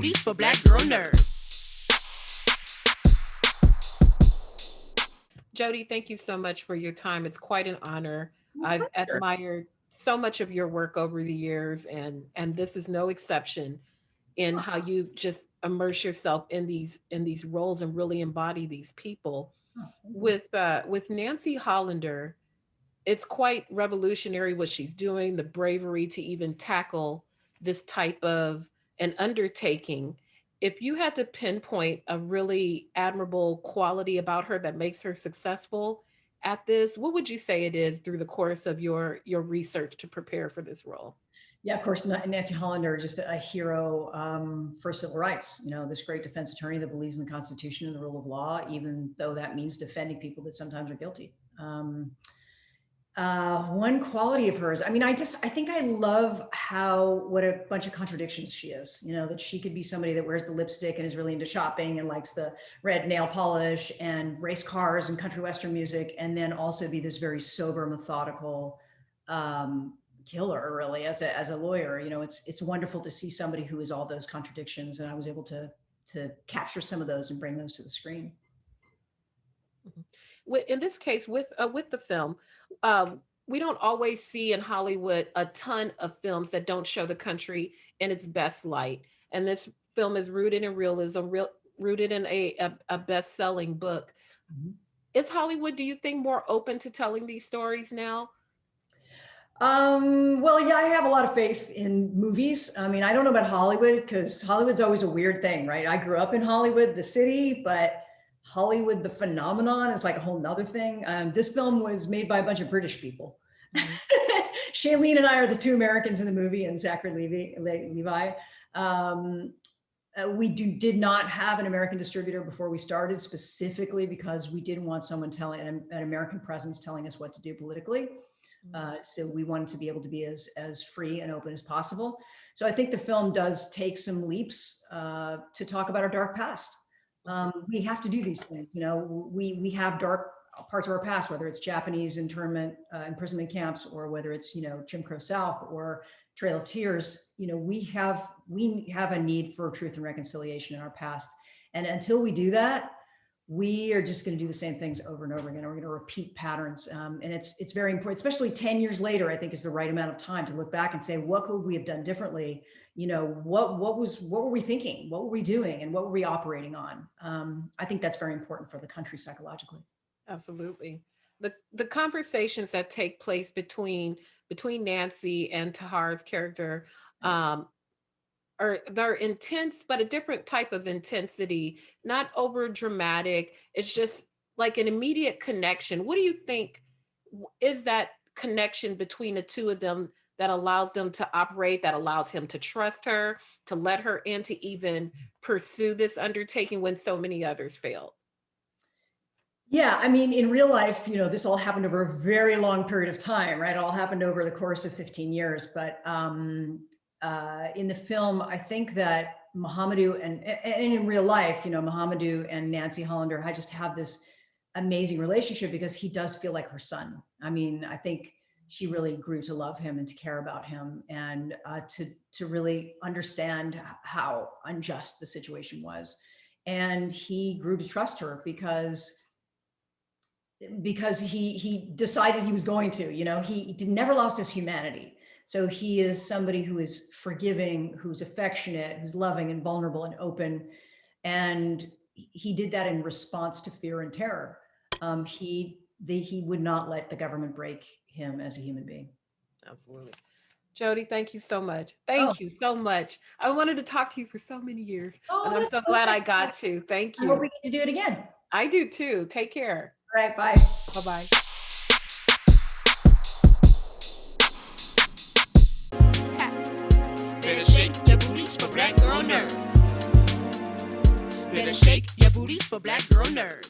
booties for black girl nerds. Jodie, thank you so much for your time. It's quite an honor. My I've pleasure. admired so much of your work over the years, and this is no exception in how you just immerse yourself in these roles and really embody these people. Oh, thank you. With Nancy Hollander, it's quite revolutionary what she's doing, the bravery to even tackle this type of an undertaking. If you had to pinpoint a really admirable quality about her that makes her successful at this, what would you say it is through the course of your research to prepare for this role? Yeah, of course, Nancy Hollander, just a hero for civil rights. You know, this great defense attorney that believes in the Constitution and the rule of law, even though that means defending people that sometimes are guilty. One quality of hers, I mean, I think I love what a bunch of contradictions she is, you know, that she could be somebody that wears the lipstick and is really into shopping and likes the red nail polish and race cars and country western music, and then also be this very sober, methodical killer, really, as a lawyer. You know, it's wonderful to see somebody who is all those contradictions, and I was able to capture some of those and bring those to the screen. In this case, with the film, we don't always see in Hollywood a ton of films that don't show the country in its best light. And this film is rooted in realism, rooted in a best-selling book. Mhm. Is Hollywood, do you think, more open to telling these stories now? Well, yeah, I have a lot of faith in movies. I mean, I don't know about Hollywood, because Hollywood's always a weird thing, right? I grew up in Hollywood, the city, but Hollywood, the phenomenon, is like a whole nother thing. This film was made by a bunch of British people. Shailene and I are the two Americans in the movie, and Zachary Levi. We did not have an American distributor before we started, specifically because we didn't want someone telling an American presence telling us what to do politically. So we wanted to be able to be as free and open as possible. So I think the film does take some leaps to talk about our dark past. We have to do these things. You know, we have dark parts of our past, whether it's Japanese imprisonment camps, or whether it's, you know, Jim Crow South or Trail of Tears. You know, we have a need for truth and reconciliation in our past. And until we do that, we are just going to do the same things over and over again. We're going to repeat patterns. And it's very important, especially 10 years later, I think is the right amount of time to look back and say, what could we have done differently? You know, what were we thinking? What were we doing? And what were we operating on? I think that's very important for the country psychologically. Absolutely. The conversations that take place between Nancy and Tahar's character they're intense, but a different type of intensity, not over dramatic. It's just like an immediate connection. What do you think is that connection between the two of them that allows them to operate, that allows him to trust her, to let her in, to even pursue this undertaking when so many others failed? Yeah, I mean, in real life, you know, this all happened over a very long period of time, right? It all happened over the course of 15 years. But in the film, I think that Mohamedou and in real life, you know, Mohamedou and Nancy Hollander, I just have this amazing relationship because he does feel like her son. I mean, I think she really grew to love him and to care about him, and to really understand how unjust the situation was. And he grew to trust her because he decided he was going to, you know, he never lost his humanity. So he is somebody who is forgiving, who's affectionate, who's loving and vulnerable and open. And he did that in response to fear and terror. He would not let the government break him as a human being. Absolutely. Jodie, thank you so much. Oh, Thank you so much. I wanted to talk to you for so many years, and I'm that's so so glad I nice. got to. Thank I hope we you. get to do it again. I do too. Take care. All right, bye. Bye-bye. Better shake your booties for black girl nerds. Better shake your booties for black girl nerds.